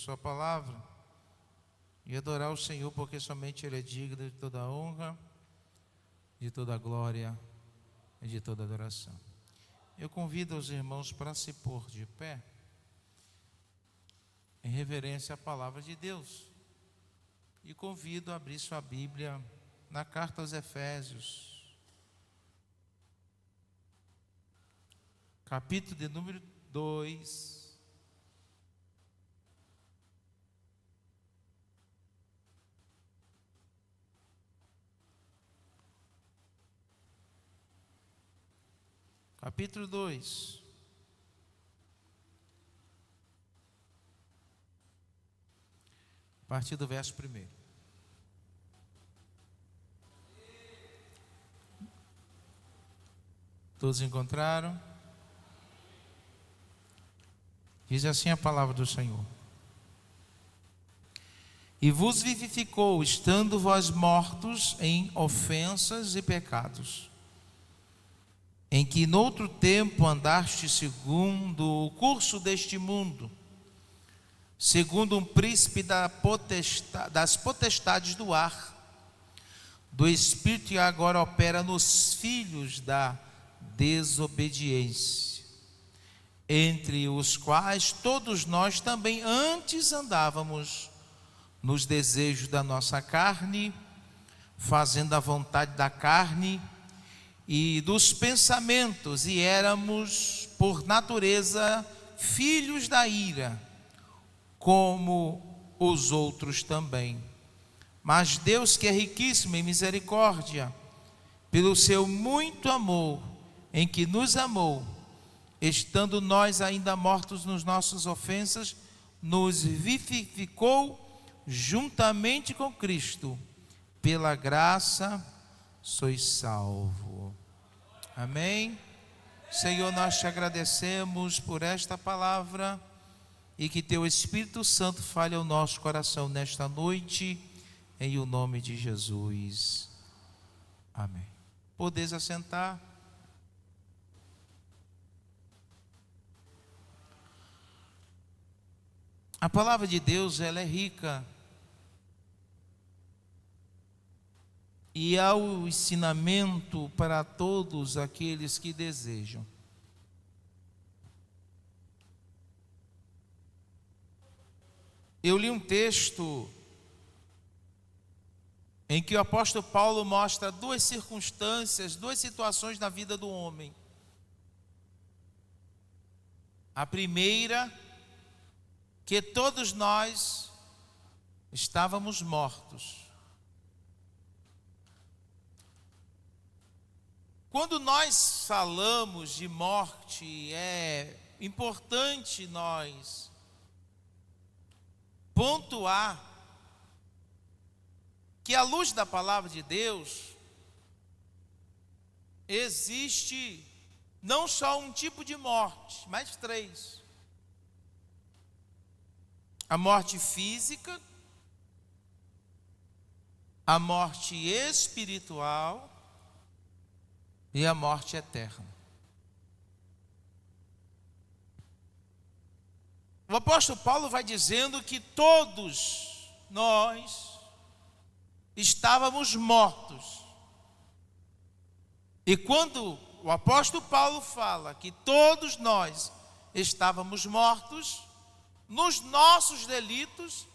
sua palavra e adorar o Senhor, porque somente Ele é digno de toda a honra, de toda a glória e de toda a adoração. Eu convido os irmãos para se pôr de pé, em reverência à palavra de Deus, e convido a abrir sua Bíblia na carta aos Efésios, capítulo de número 2, capítulo 2, a partir do verso 1. Todos encontraram? Diz assim a palavra do Senhor: E vos vivificou, estando vós mortos em ofensas e pecados, em que noutro tempo andaste segundo o curso deste mundo, segundo um príncipe das potestades do ar, do Espírito que agora opera nos filhos da desobediência, entre os quais todos nós também antes andávamos nos desejos da nossa carne, fazendo a vontade da carne e dos pensamentos, e éramos por natureza filhos da ira, como os outros também. Mas Deus, que é riquíssimo em misericórdia, pelo seu muito amor em que nos amou, estando nós ainda mortos nas nossas ofensas, nos vivificou juntamente com Cristo. Pela graça sois salvos. Amém? Senhor, nós te agradecemos por esta palavra e que teu Espírito Santo fale ao nosso coração nesta noite, em o nome de Jesus. Amém. Podeis assentar. A palavra de Deus, ela é rica e há o ensinamento para todos aqueles que desejam. Eu li um texto em que o apóstolo Paulo mostra duas circunstâncias, duas situações na vida do homem. A primeira, que todos nós estávamos mortos. Quando nós falamos de morte, é importante nós pontuar que, à luz da palavra de Deus, existe não só um tipo de morte, mas três: a morte física, a morte espiritual e a morte eterna. O apóstolo Paulo vai dizendo que todos nós estávamos mortos. E quando o apóstolo Paulo fala que todos nós estávamos mortos nos nossos delitos,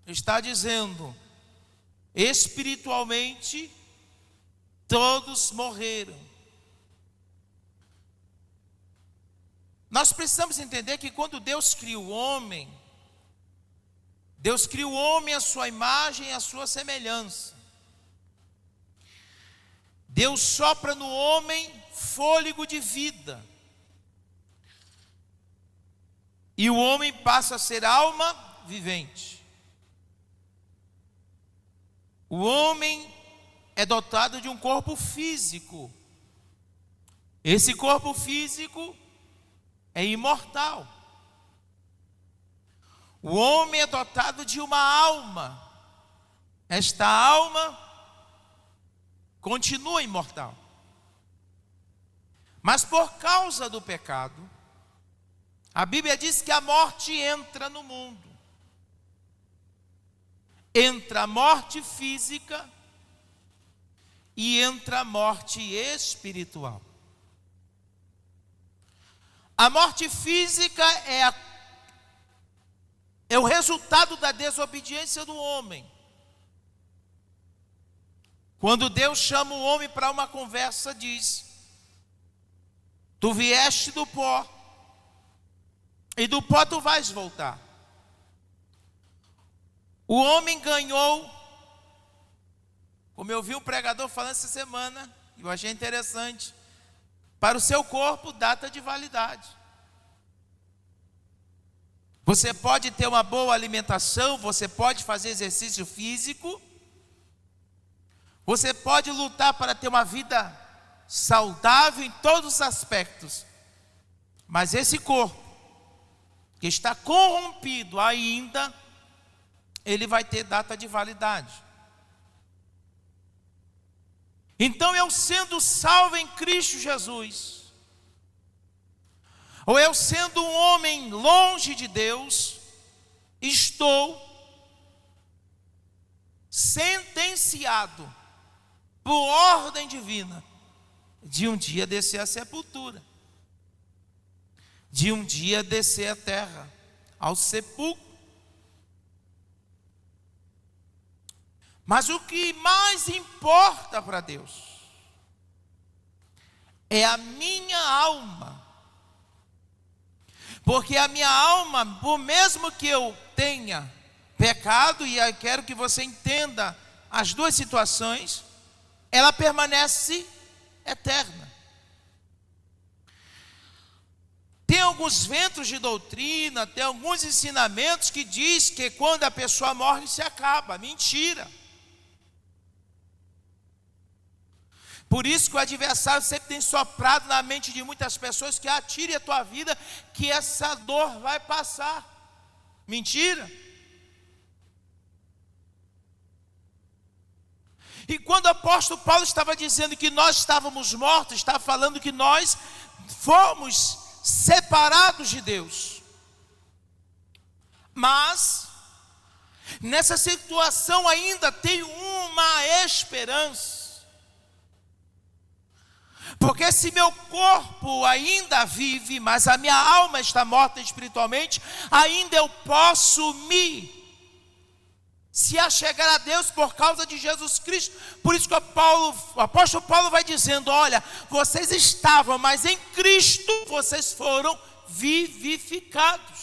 está dizendo, espiritualmente, todos morreram. Nós precisamos entender que quando Deus cria o homem, Deus cria o homem à sua imagem e à sua semelhança. Deus sopra no homem fôlego de vida. E o homem passa a ser alma vivente. O homem é dotado de um corpo físico. Esse corpo físico é imortal. O homem é dotado de uma alma. Esta alma continua imortal. Mas por causa do pecado, a Bíblia diz que a morte entra no mundo. entre a morte física e entre a morte espiritual. A morte física é o resultado da desobediência do homem. Quando Deus chama o homem para uma conversa, diz: tu vieste do pó, e do pó tu vais voltar. O homem ganhou, como eu vi um pregador falando essa semana, e eu achei interessante, para o seu corpo, data de validade. Você pode ter uma boa alimentação, você pode fazer exercício físico, você pode lutar para ter uma vida saudável em todos os aspectos, mas esse corpo, que está corrompido ainda, ele vai ter data de validade. Então, eu sendo salvo em Cristo Jesus, ou eu sendo um homem longe de Deus, estou sentenciado por ordem divina de um dia descer à sepultura, de um dia descer à terra, ao sepulcro. Mas o que mais importa para Deus é a minha alma. Porque a minha alma, por mesmo que eu tenha pecado, e eu quero que você entenda as duas situações, ela permanece eterna. Tem alguns ventos de doutrina, tem alguns ensinamentos que diz que quando a pessoa morre se acaba. Mentira. Por isso que o adversário sempre tem soprado na mente de muitas pessoas que atire a tua vida, que essa dor vai passar. Mentira. E quando o apóstolo Paulo estava dizendo que nós estávamos mortos, estava falando que nós fomos separados de Deus. Mas nessa situação ainda tem uma esperança. Porque se meu corpo ainda vive, mas a minha alma está morta espiritualmente, ainda eu posso se achegar a Deus por causa de Jesus Cristo. Por isso que o apóstolo Paulo vai dizendo: olha, vocês estavam, mas em Cristo vocês foram vivificados.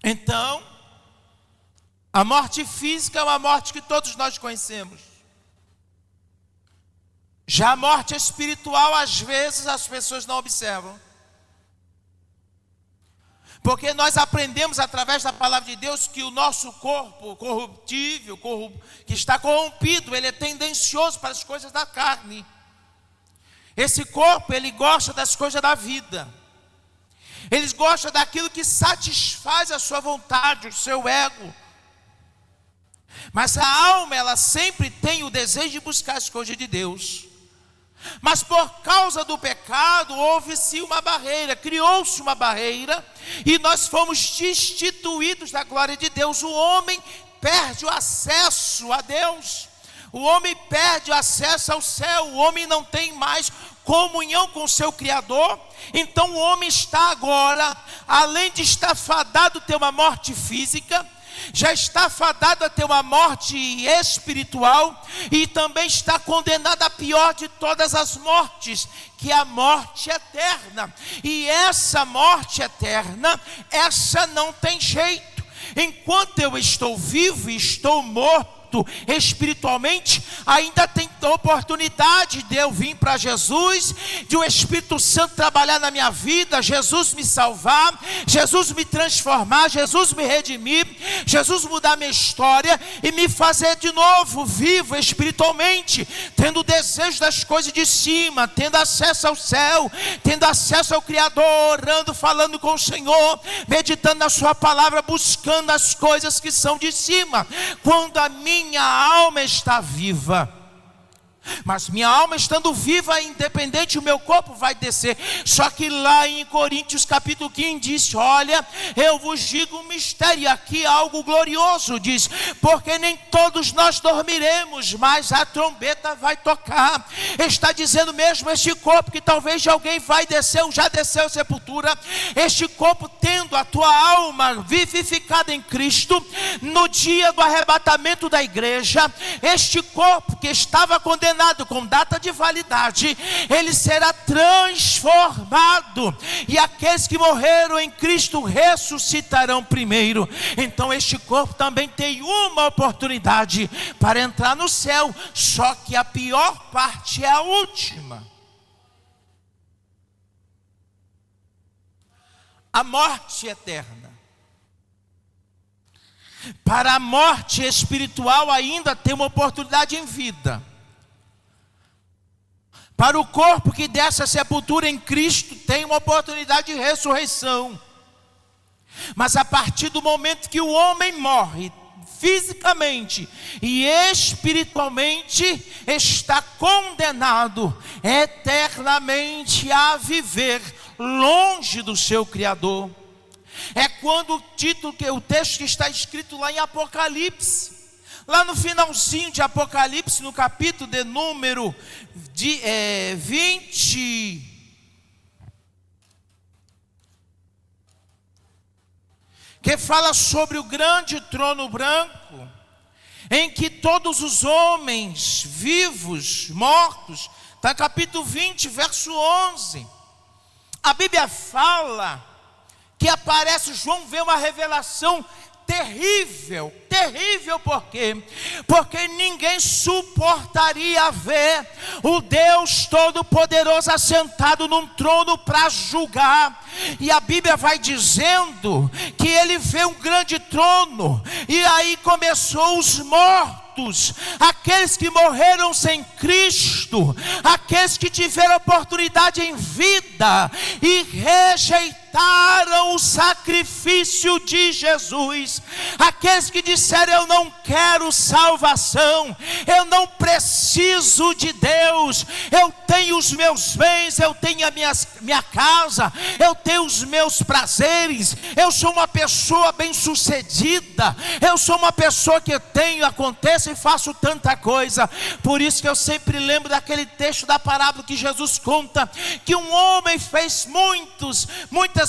Então, a morte física é uma morte que todos nós conhecemos. Já a morte espiritual, às vezes, as pessoas não observam. Porque nós aprendemos através da palavra de Deus que o nosso corpo corruptível, que está corrompido, ele é tendencioso para as coisas da carne. Esse corpo, ele gosta das coisas da vida. Ele gosta daquilo que satisfaz a sua vontade, o seu ego. Mas a alma, ela sempre tem o desejo de buscar as coisas de Deus. Mas por causa do pecado, houve-se uma barreira, criou-se uma barreira, e nós fomos destituídos da glória de Deus. O homem perde o acesso a Deus, o homem perde o acesso ao céu, o homem não tem mais comunhão com o seu Criador. Então o homem está agora, além de estar fadado a ter uma morte física, já está fadado a ter uma morte espiritual, e também está condenado à pior de todas as mortes, que é a morte eterna. E essa morte eterna, essa não tem jeito. Enquanto eu estou vivo e estou morto espiritualmente, ainda tem oportunidade de eu vir para Jesus, de o Espírito Santo trabalhar na minha vida, Jesus me salvar, Jesus me transformar, Jesus me redimir, Jesus mudar minha história e me fazer de novo vivo espiritualmente, tendo o desejo das coisas de cima, tendo acesso ao céu, tendo acesso ao Criador, orando, falando com o Senhor, meditando na sua palavra, buscando as coisas que são de cima. Quando a minha alma está viva, Mas minha alma estando viva e independente, o meu corpo vai descer. Só que lá em Coríntios capítulo 15 diz: olha, eu vos digo um mistério, e aqui algo glorioso, diz: porque nem todos nós dormiremos, mas a trombeta vai tocar. Está dizendo mesmo, este corpo que talvez de alguém vai descer, ou já desceu à sepultura, este corpo tendo a tua alma vivificada em Cristo, no dia do arrebatamento da igreja, este corpo que estava condenado com data de validade, ele será transformado, e aqueles que morreram em Cristo ressuscitarão primeiro. Então este corpo também tem uma oportunidade para entrar no céu, só que a pior parte é a última. A morte eterna. Para a morte espiritual ainda tem uma oportunidade em vida. Para o corpo que desce à sepultura em Cristo, tem uma oportunidade de ressurreição. Mas a partir do momento que o homem morre, fisicamente e espiritualmente, está condenado eternamente a viver longe do seu Criador. É quando o texto que está escrito lá em Apocalipse, lá no finalzinho de Apocalipse, no capítulo de número 20, que fala sobre o grande trono branco, em que todos os homens vivos, mortos, está capítulo 20, verso 11, a Bíblia fala que aparece, João vê uma revelação terrível, terrível. Por quê? Porque ninguém suportaria ver o Deus Todo-Poderoso assentado num trono para julgar. E a Bíblia vai dizendo que ele vê um grande trono, e aí começou os mortos, aqueles que morreram sem Cristo, aqueles que tiveram oportunidade em vida e rejeitaram o sacrifício de Jesus, aqueles que disseram: eu não quero salvação, eu não preciso de Deus, eu tenho os meus bens, eu tenho a minha casa, eu tenho os meus prazeres, eu sou uma pessoa bem sucedida, eu sou uma pessoa que tenho, aconteço e faço tanta coisa. Por isso que eu sempre lembro daquele texto da parábola que Jesus conta, que um homem fez muitas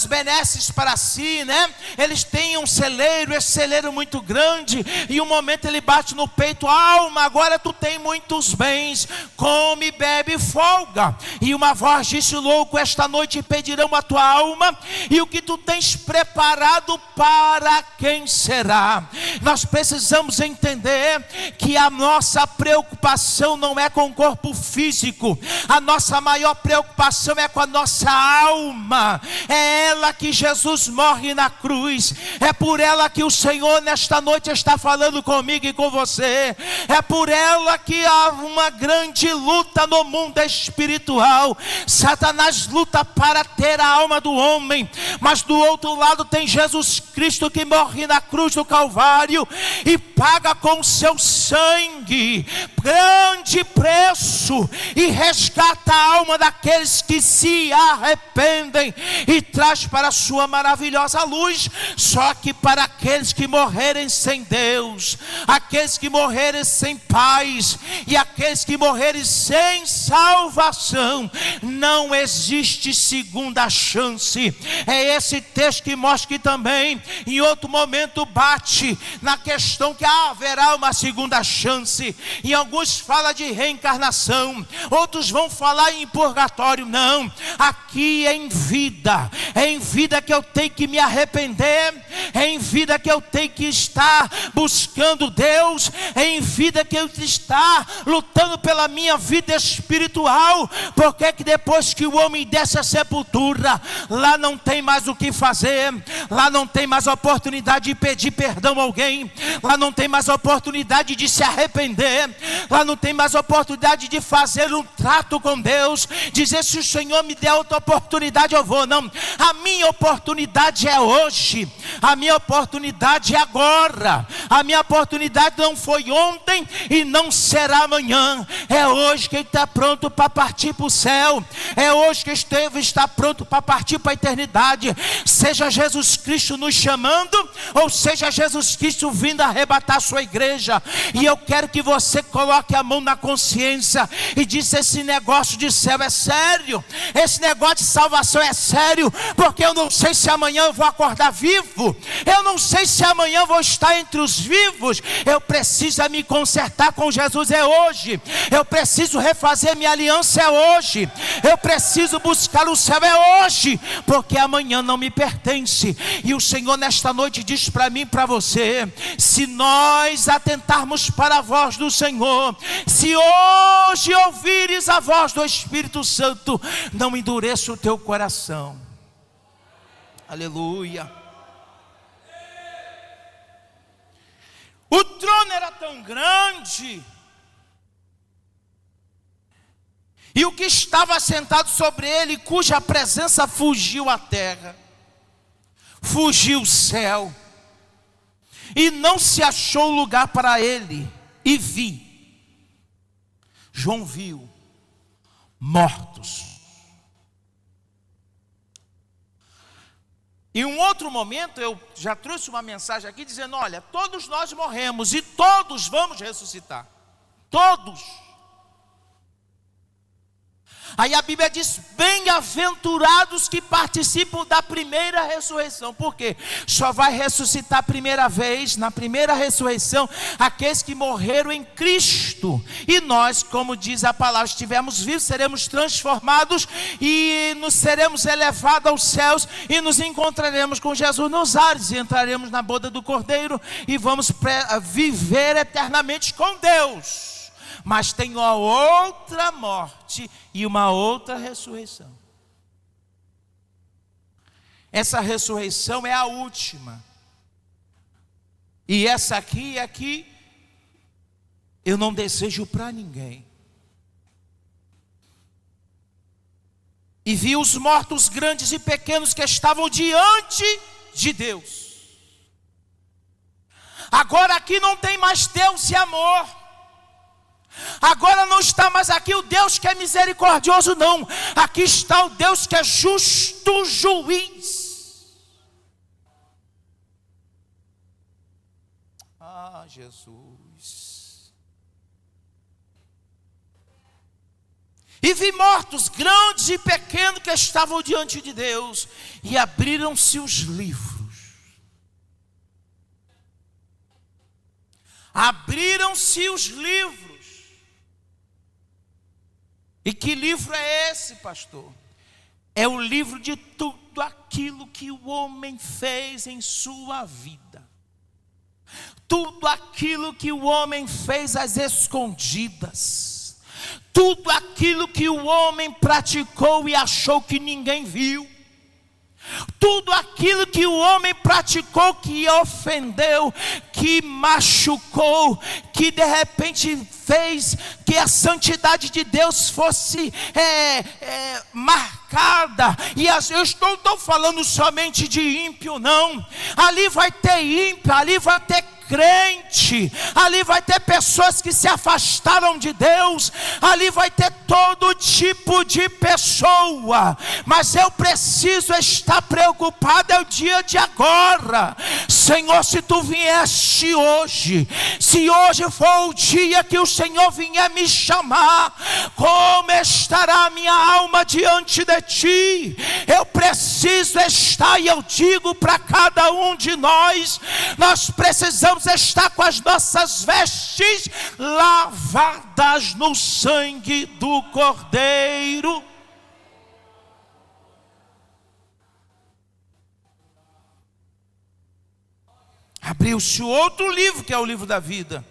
benesses para si, né? Eles têm um celeiro, esse celeiro muito grande, e um momento ele bate no peito: alma, agora tu tem muitos bens, come, bebe, folga. E uma voz disse: louco, esta noite pedirão a tua alma, e o que tu tens preparado para quem será? Nós precisamos entender que a nossa preocupação não é com o corpo físico, a nossa maior preocupação é com a nossa alma. É ela que Jesus morre na cruz, é por ela que o Senhor nesta noite está falando comigo e com você, é por ela que há uma grande luta no mundo espiritual. Satanás luta para ter a alma do homem, mas do outro lado tem Jesus Cristo que morre na cruz do Calvário e paga com seu sangue grande preço e resgata a alma daqueles que se arrependem e traz para a sua maravilhosa luz. Só que para aqueles que morrerem sem Deus, aqueles que morrerem sem paz e aqueles que morrerem sem salvação, não existe segunda chance. É esse texto que mostra que também em outro momento bate na questão que haverá uma segunda chance. E alguns falam de reencarnação, outros vão falar em purgatório. Não, aqui é em vida que eu tenho que me arrepender, é em vida que eu tenho que estar buscando Deus, é em vida que eu estar lutando pela minha vida espiritual. Porque que depois que o homem desce à sepultura, lá não tem mais mais o que fazer, lá não tem mais oportunidade de pedir perdão a alguém, lá não tem mais oportunidade de se arrepender, lá não tem mais oportunidade de fazer um trato com Deus, dizer se o Senhor me der outra oportunidade eu vou. Não, a minha oportunidade é hoje, a minha oportunidade é agora, a minha oportunidade não foi ontem e não será amanhã, é hoje que ele está pronto para partir para o céu, é hoje que Esteve está pronto para partir para a eternidade, seja Jesus Cristo nos chamando, ou seja Jesus Cristo vindo arrebatar a sua igreja. E eu quero que você coloque a mão na consciência e diz: esse negócio de céu é sério, esse negócio de salvação é sério, porque eu não sei se amanhã eu vou acordar vivo, eu não sei se amanhã eu vou estar entre os vivos, eu preciso me consertar com Jesus, é hoje, eu preciso refazer minha aliança, é hoje, eu preciso buscar o céu, é hoje, porque amanhã não me pertence. E o Senhor nesta noite diz para mim e para você: se nós atentarmos para a voz do Senhor, se hoje ouvires a voz do Espírito Santo, não endureça o teu coração. Aleluia. O trono era tão grande, e o que estava sentado sobre ele, cuja presença fugiu a terra, fugiu o céu, e não se achou lugar para ele. E João viu mortos. Em um outro momento eu já trouxe uma mensagem aqui dizendo: olha, todos nós morremos e todos vamos ressuscitar, todos. Aí a Bíblia diz: bem-aventurados que participam da primeira ressurreição. Por quê? Só vai ressuscitar a primeira vez, na primeira ressurreição, aqueles que morreram em Cristo. E nós, como diz a palavra, estivermos vivos, seremos transformados e nos seremos elevados aos céus e nos encontraremos com Jesus nos ares, e entraremos na boda do Cordeiro e vamos viver eternamente com Deus. Mas tem uma outra morte e uma outra ressurreição. Essa ressurreição é a última. E essa aqui é que eu não desejo para ninguém. E vi os mortos grandes e pequenos que estavam diante de Deus. Agora aqui não tem mais Deus e amor. Agora não está mais aqui o Deus que é misericordioso, não. Aqui está o Deus que é justo juiz. Ah, Jesus. E vi mortos grandes e pequenos que estavam diante de Deus, e abriram-se os livros. Abriram-se os livros. E que livro é esse, pastor? É o livro de tudo aquilo que o homem fez em sua vida. Tudo aquilo que o homem fez às escondidas. Tudo aquilo que o homem praticou e achou que ninguém viu. Tudo aquilo que o homem praticou, que ofendeu, que machucou, que de repente fez que a santidade de Deus fosse marcada. E eu estou falando somente de ímpio, não. Ali vai ter ímpio, ali vai ter crente, ali vai ter pessoas que se afastaram de Deus, ali vai ter todo tipo de pessoa, mas eu preciso estar preocupado, é o dia de agora. Senhor, se tu vieste hoje, se hoje for o dia que o Senhor vier me chamar, como estará a minha alma diante de ti? Eu preciso estar, e eu digo para cada um de nós, nós precisamos estar com as nossas vestes lavadas no sangue do Cordeiro. Abriu-se outro livro, que é o livro da vida,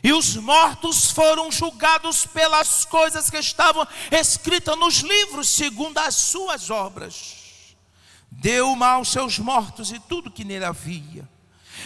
e os mortos foram julgados pelas coisas que estavam escritas nos livros, segundo as suas obras. deu uma aos seus mortos e tudo que nele havia.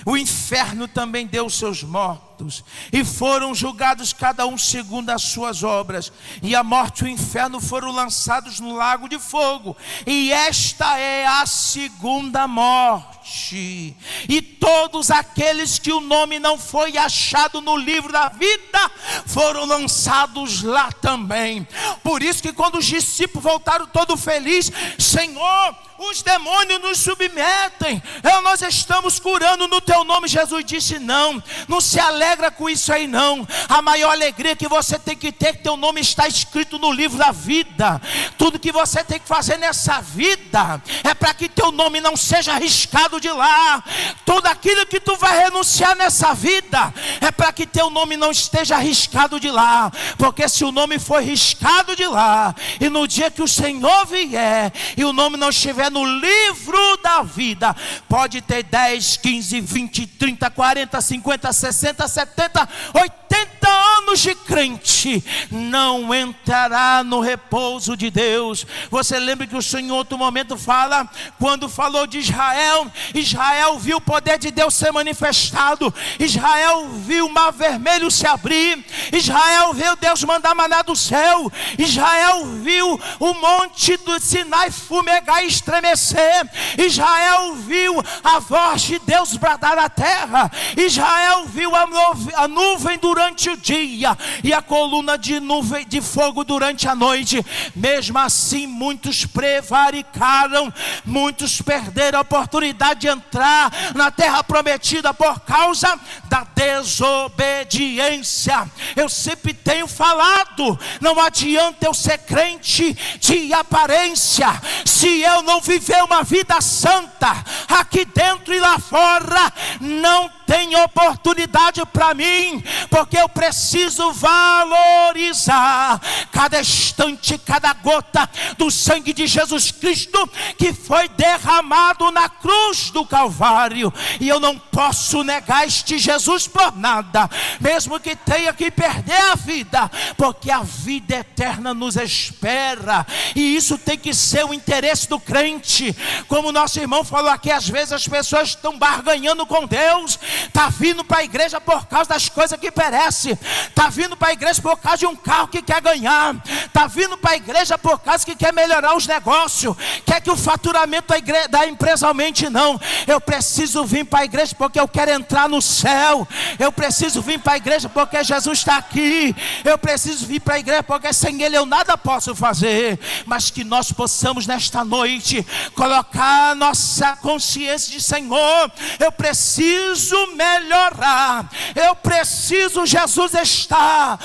O inferno também deu seus mortos, e foram julgados cada um segundo as suas obras. E a morte e o inferno foram lançados no lago de fogo. E esta é a segunda morte. E todos aqueles que o nome não foi achado no livro da vida, foram lançados lá também. Por isso que quando os discípulos voltaram todos felizes: Senhor, os demônios nos submetem, nós estamos curando no teu nome. Jesus disse: não se alegra com isso aí não. A maior alegria que você tem que ter, que teu nome está escrito no livro da vida. Tudo que você tem que fazer nessa vida é para que teu nome não seja arriscado de lá. Tudo aquilo que tu vai renunciar nessa vida é para que teu nome não esteja arriscado de lá. Porque se o nome for riscado de lá, e no dia que o Senhor vier e o nome não estiver no livro da vida, pode ter 10, 15, 20, 30, 40, 50, 60, 70, 80 anos de crente, não entrará no repouso de Deus. Você lembra que o Senhor em outro momento fala, quando falou de Israel, Israel viu o poder de Deus ser manifestado, Israel viu o mar vermelho se abrir, Israel viu Deus mandar maná do céu, Israel viu o monte do Sinai fumegar e estremecer, Israel viu a voz de Deus bradar na terra, Israel viu a nuvem durante o dia e a coluna de nuvem de fogo durante a noite. Mesmo assim muitos prevaricaram, muitos perderam a oportunidade de entrar na terra prometida por causa da desobediência. Eu sempre tenho falado, não adianta eu ser crente de aparência, se eu não viver uma vida santa, aqui dentro e lá fora, não tem oportunidade para mim, porque eu preciso valorizar cada instante, cada gota do sangue de Jesus Cristo que foi derramado na cruz do Calvário, e eu não posso negar este Jesus por nada, mesmo que tenha que perder a vida, porque a vida eterna nos espera, e isso tem que ser o interesse do crente. Como nosso irmão falou aqui, às vezes as pessoas estão barganhando com Deus, está vindo para a igreja por causa das coisas que perecem, está vindo para a igreja por causa de um carro que quer ganhar, está vindo para a igreja por causa que quer melhorar os negócios, quer que o faturamento da empresa aumente. Não, eu preciso vir para a igreja porque eu quero entrar no céu, eu preciso vir para a igreja porque Jesus está aqui, eu preciso vir para a igreja porque sem Ele eu nada posso fazer. Mas que nós possamos nesta noite colocar a nossa consciência de: Senhor, eu preciso melhorar, eu preciso, Jesus está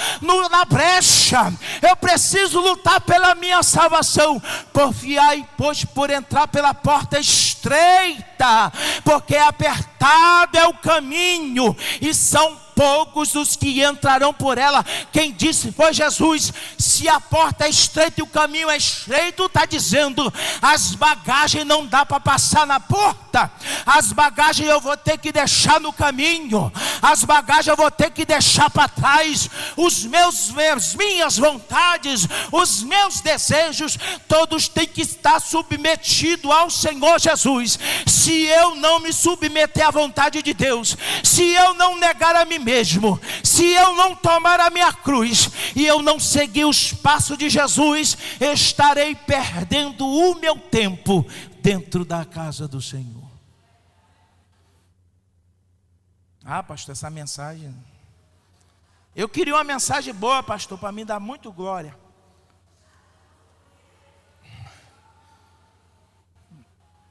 na brecha, eu preciso lutar pela minha salvação. Porfiai, pois, por entrar pela porta estreita, porque apertado é o caminho e são poucos os que entrarão por ela. Quem disse foi Jesus. Se a porta é estreita e o caminho é estreito, está dizendo, as bagagens não dá para passar na porta, as bagagens eu vou ter que deixar no caminho, as bagagens eu vou ter que deixar para trás, minhas vontades, os meus desejos, todos têm que estar submetidos ao Senhor Jesus. Se eu não me submeter à vontade de Deus, se eu não negar a mim mesmo, se eu não tomar a minha cruz e eu não seguir os passos de Jesus, estarei perdendo o meu tempo dentro da casa do Senhor. Ah, pastor, essa mensagem, eu queria uma mensagem boa, pastor, para mim dar muito glória.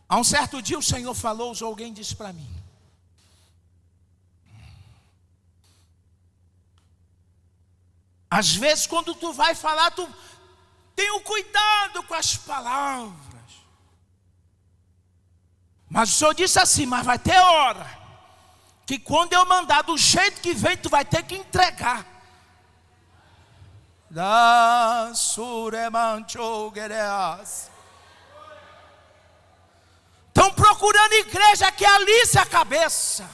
Há um certo dia o Senhor falou, ou alguém disse para mim: às vezes quando tu vai falar, tu tem o cuidado com as palavras. Mas o Senhor disse assim: mas vai ter hora que quando eu mandar do jeito que vem, tu vai ter que entregar. Estão procurando igreja que alise a cabeça,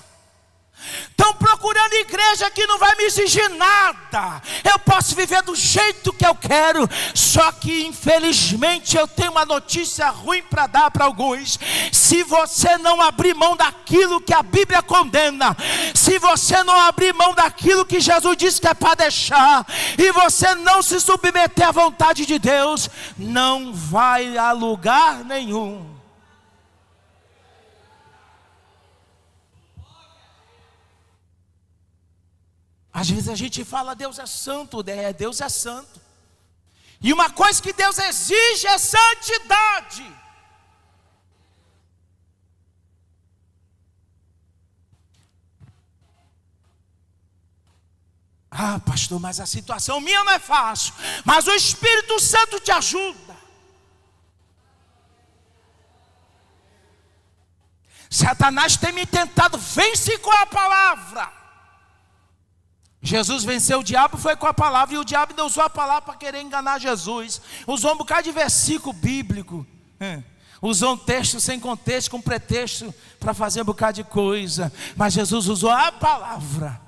Estão procurando igreja que não vai me exigir nada. Eu posso viver do jeito que eu quero. Só que infelizmente eu tenho uma notícia ruim para dar para alguns. Se você não abrir mão daquilo que a Bíblia condena, se você não abrir mão daquilo que Jesus disse que é para deixar, e você não se submeter à vontade de Deus, não vai a lugar nenhum. Às vezes a gente fala, Deus é santo, Deus é santo. E uma coisa que Deus exige é santidade. Ah, pastor, mas a situação minha não é fácil. Mas o Espírito Santo te ajuda. Satanás tem me tentado, vence com a palavra. Jesus venceu o diabo, foi com a palavra. E o diabo não usou a palavra para querer enganar Jesus. Usou um bocado de versículo bíblico. Usou um texto sem contexto, com pretexto, para fazer um bocado de coisa. Mas Jesus usou a palavra.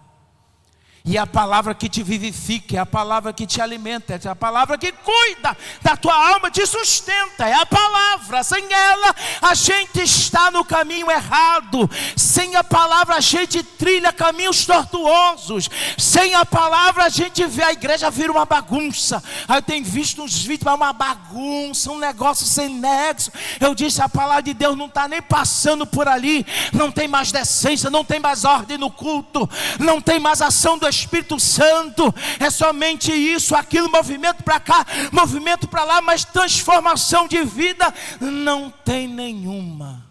E a palavra que te vivifica, é a palavra que te alimenta, é a palavra que cuida da tua alma, te sustenta, é a palavra. Sem ela a gente está no caminho errado. Sem a palavra a gente trilha caminhos tortuosos. Sem a palavra a gente vê a igreja vira uma bagunça. Aí eu tenho visto uns vídeos, uma bagunça, um negócio sem nexo. Eu disse, a palavra de Deus não está nem passando por ali. Não tem mais decência, não tem mais ordem no culto, não tem mais ação do Espírito Santo. É somente isso, aquilo, movimento para cá, movimento para lá, mas transformação de vida não tem nenhuma.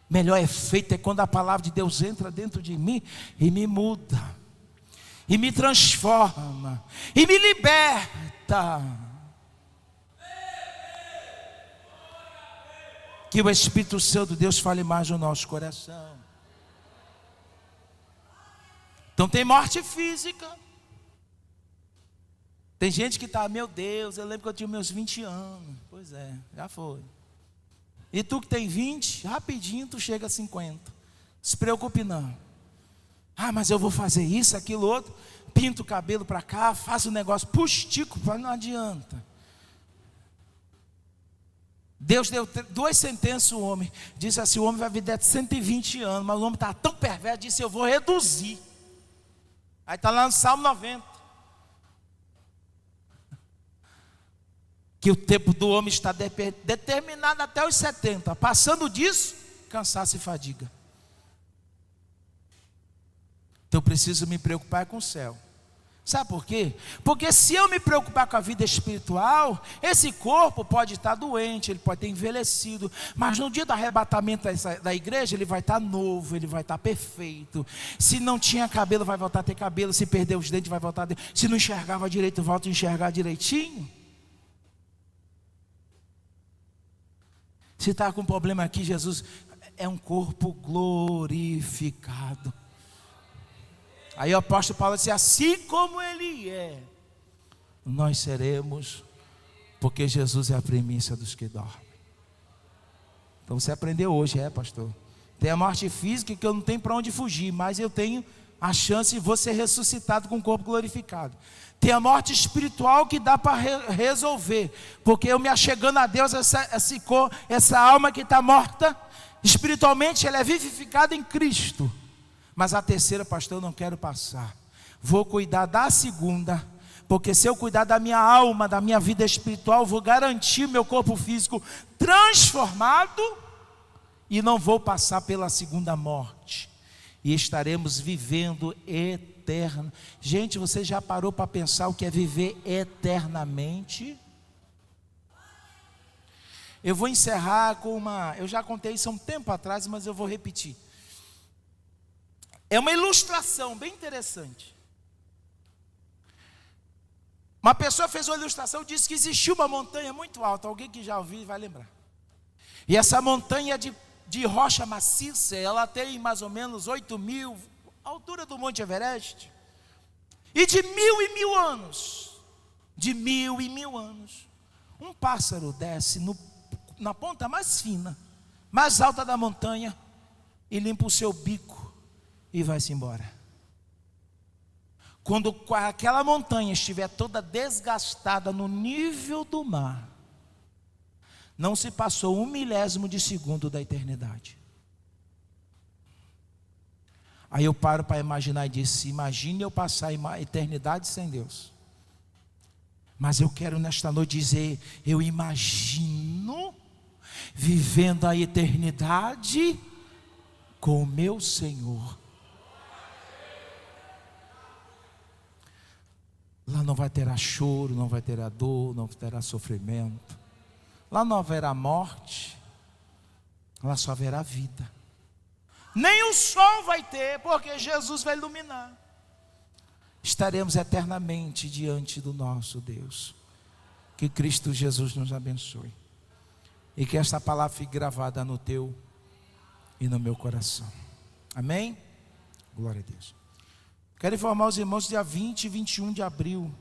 Melhor efeito é quando a palavra de Deus entra dentro de mim e me muda, e me transforma, e me liberta. Que o Espírito Santo de Deus fale mais no nosso coração. Então tem morte física. Tem gente que está, meu Deus, eu lembro que eu tinha meus 20 anos. Pois é, já foi. E tu que tem 20, rapidinho tu chega a 50. Se preocupe não. Ah, mas eu vou fazer isso, aquilo, outro. Pinto o cabelo para cá, faço um negócio, pustico, não adianta. Deus deu 2 sentenças ao homem. Disse assim, o homem vai viver 120 anos. Mas o homem está tão perverso, disse, eu vou reduzir. Aí está lá no Salmo 90. Que o tempo do homem está determinado até os 70. Passando disso, cansaço e fadiga. Então eu preciso me preocupar com o céu. Sabe por quê? Porque se eu me preocupar com a vida espiritual, esse corpo pode estar doente, ele pode ter envelhecido, mas no dia do arrebatamento da igreja, ele vai estar novo, ele vai estar perfeito. Se não tinha cabelo, vai voltar a ter cabelo. Se perder os dentes, vai voltar a ter. Se não enxergava direito, volta a enxergar direitinho. Se está com problema aqui, Jesus é um corpo glorificado. Aí o apóstolo Paulo disse, assim como ele é, nós seremos, porque Jesus é a primícia dos que dormem. Então você aprendeu hoje, pastor? Tem a morte física que eu não tenho para onde fugir, mas eu tenho a chance de vou ser ressuscitado com o corpo glorificado. Tem a morte espiritual que dá para resolver, porque eu me achegando a Deus, essa alma que está morta, espiritualmente ela é vivificada em Cristo. Mas a terceira, pastor, eu não quero passar. Vou cuidar da segunda, porque se eu cuidar da minha alma, da minha vida espiritual, vou garantir meu corpo físico transformado e não vou passar pela segunda morte. E estaremos vivendo eterno. Gente, você já parou para pensar o que é viver eternamente? Eu vou encerrar com eu já contei isso há um tempo atrás, mas eu vou repetir. É uma ilustração bem interessante. Uma pessoa fez uma ilustração, disse que existiu uma montanha muito alta. Alguém que já ouviu vai lembrar. E essa montanha de rocha maciça, ela tem mais ou menos 8.000, a altura do Monte Everest. E de 1.000 anos, um pássaro desce na ponta mais fina, mais alta da montanha, e limpa o seu bico e vai-se embora. Quando aquela montanha estiver toda desgastada no nível do mar, não se passou 1/1000 de segundo da eternidade. Aí eu paro para imaginar e disse: imagine eu passar a eternidade sem Deus. Mas eu quero nesta noite dizer: eu imagino vivendo a eternidade com o meu Senhor. Lá não vai ter choro, não vai ter dor, não terá sofrimento. Lá não haverá morte, lá só haverá vida. Nem o sol vai ter, porque Jesus vai iluminar. Estaremos eternamente diante do nosso Deus. Que Cristo Jesus nos abençoe. E que esta palavra fique gravada no teu e no meu coração. Amém? Glória a Deus. Quero informar os irmãos, dia 20 e 21 de abril,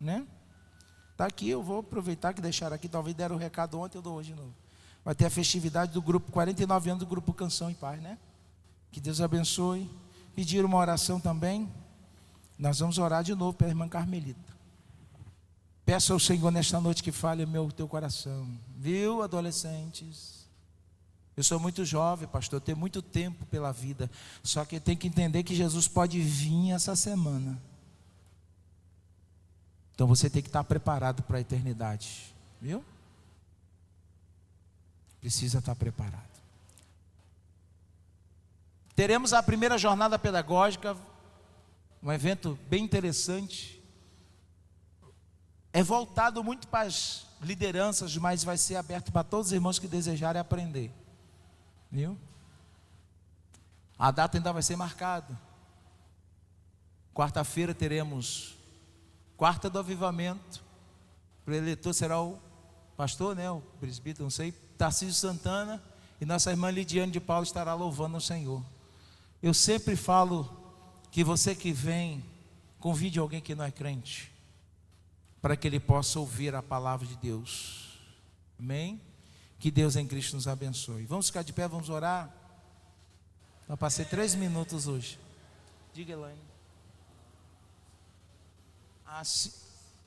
né? Está aqui, eu vou aproveitar que deixaram aqui, talvez deram o recado ontem, eu dou hoje de novo. Vai ter a festividade do grupo, 49 anos do grupo Canção em Paz, né? Que Deus abençoe. Pediram uma oração também. Nós vamos orar de novo pela irmã Carmelita. Peço ao Senhor nesta noite que fale o teu coração. Viu, adolescentes? Eu sou muito jovem, pastor, eu tenho muito tempo pela vida. Só que tem que entender que Jesus pode vir essa semana. Então você tem que estar preparado para a eternidade. Viu? Precisa estar preparado. Teremos a primeira jornada pedagógica, um evento bem interessante. É voltado muito para as lideranças, mas vai ser aberto para todos os irmãos que desejarem aprender. Viu? A data ainda vai ser marcada. Quarta-feira teremos quarta do avivamento. O preletor será o pastor, né? O presbítero, não sei, Tarcísio Santana. E nossa irmã Lidiane de Paulo estará louvando o Senhor. Eu sempre falo que você que vem, convide alguém que não é crente, para que ele possa ouvir a palavra de Deus. Amém? Que Deus em Cristo nos abençoe. Vamos ficar de pé, vamos orar. Eu passei 3 minutos hoje. Diga, Elaine.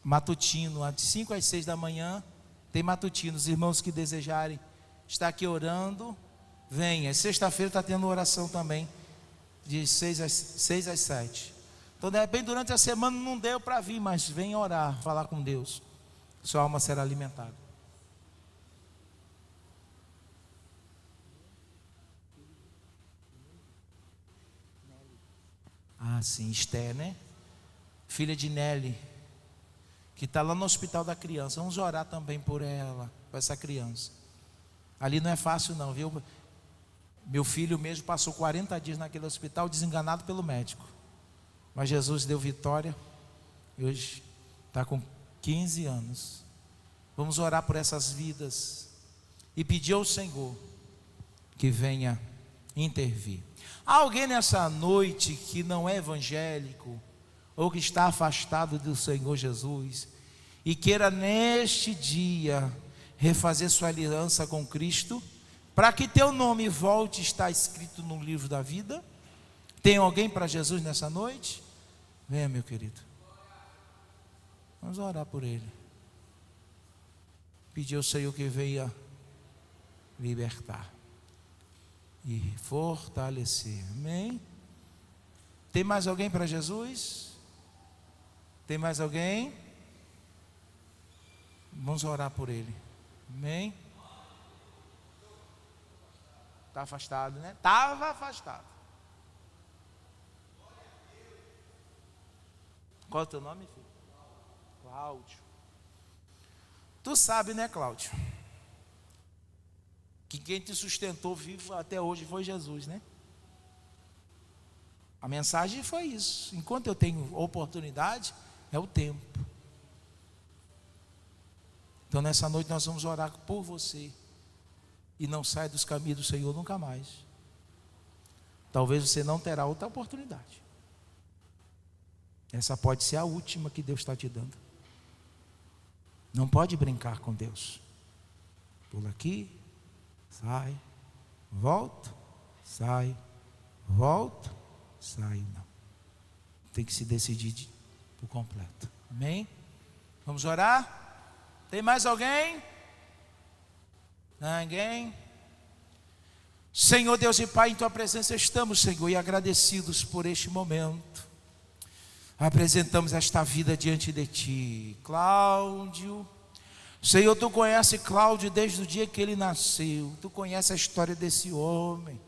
Matutino, de 5 às 6 da manhã, tem matutino. Os irmãos que desejarem estar aqui orando, venha. Sexta-feira está tendo oração também, de 6 às 7. Então, de repente, durante a semana não deu para vir, mas venha orar, falar com Deus. Sua alma será alimentada. Ah, sim, Esther, né? Filha de Nelly, que está lá no hospital da criança. Vamos orar também por ela, por essa criança. Ali não é fácil não, viu? Meu filho mesmo passou 40 dias naquele hospital, desenganado pelo médico. Mas Jesus deu vitória. E hoje está com 15 anos. Vamos orar por essas vidas e pedir ao Senhor que venha intervir. Há alguém nessa noite que não é evangélico, ou que está afastado do Senhor Jesus, e queira neste dia refazer sua aliança com Cristo, para que teu nome volte a estar escrito no livro da vida? Tem alguém para Jesus nessa noite? Venha, meu querido. Vamos orar por ele. Pedir ao Senhor que venha libertar e fortalecer. Amém? Tem mais alguém para Jesus? Tem mais alguém? Vamos orar por ele. Amém? Está afastado, né? Estava afastado. Qual é o teu nome, filho? Cláudio. Tu sabe, né, Cláudio? Que quem te sustentou vivo até hoje foi Jesus, né? A mensagem foi isso. Enquanto eu tenho oportunidade, é o tempo. Então nessa noite nós vamos orar por você. E não saia dos caminhos do Senhor nunca mais. Talvez você não terá outra oportunidade. Essa pode ser a última que Deus está te dando. Não pode brincar com Deus. Pula aqui, sai, volta, sai, volta, saio não. Tem que se decidir por completo. Amém? Vamos orar? Tem mais alguém? Ninguém? Senhor Deus e Pai, em Tua presença estamos, Senhor, e agradecidos por este momento. Apresentamos esta vida diante de Ti. Cláudio, Senhor, Tu conhece Cláudio desde o dia que ele nasceu. Tu conhece a história desse homem.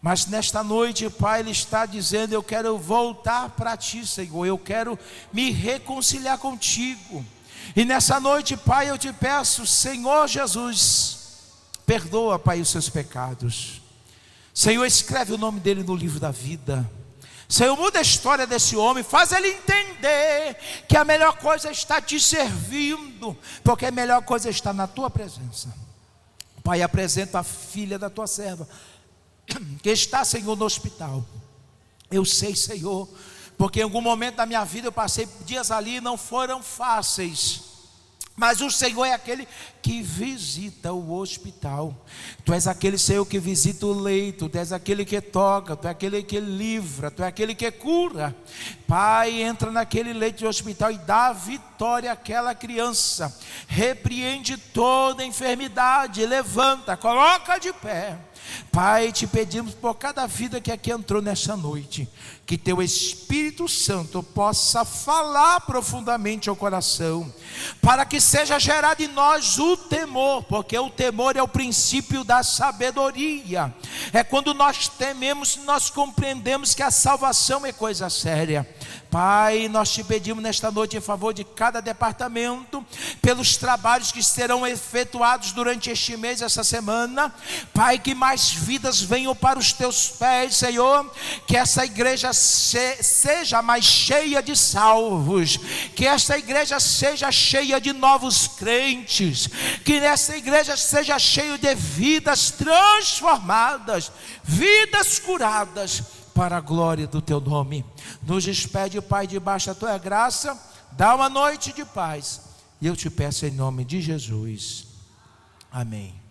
Mas nesta noite, Pai, ele está dizendo: eu quero voltar para Ti, Senhor. Eu quero me reconciliar contigo. E nessa noite, Pai, eu te peço, Senhor Jesus, perdoa, Pai, os seus pecados. Senhor, escreve o nome dele no livro da vida. Senhor, muda a história desse homem, faz ele entender que a melhor coisa é estar te servindo, porque a melhor coisa é estar na tua presença. Pai, apresenta a filha da tua serva, que está, Senhor, no hospital. Eu sei, Senhor, porque em algum momento da minha vida eu passei dias ali e não foram fáceis. Mas o Senhor é aquele que visita o hospital. Tu és aquele, Senhor, que visita o leito. Tu és aquele que toca. Tu é aquele que livra. Tu é aquele que cura. Pai, entra naquele leito de hospital e dá vitória àquela criança. Repreende toda enfermidade. Levanta, coloca de pé. Pai, te pedimos por cada vida que aqui entrou nessa noite, que Teu Espírito Santo possa falar profundamente ao coração, para que seja gerado em nós o temor, porque o temor é o princípio da sabedoria. É quando nós tememos, nós compreendemos que a salvação é coisa séria. Pai, nós te pedimos nesta noite em favor de cada departamento, pelos trabalhos que serão efetuados durante este mês, essa semana. Pai, que mais vidas venham para os teus pés, Senhor. Que essa igreja seja mais cheia de salvos, que essa igreja seja cheia de novos crentes, que nessa igreja seja cheia de vidas transformadas, vidas curadas, para a glória do Teu nome. Nos despede, Pai, debaixo da Tua graça. Dá uma noite de paz, e eu te peço em nome de Jesus. Amém.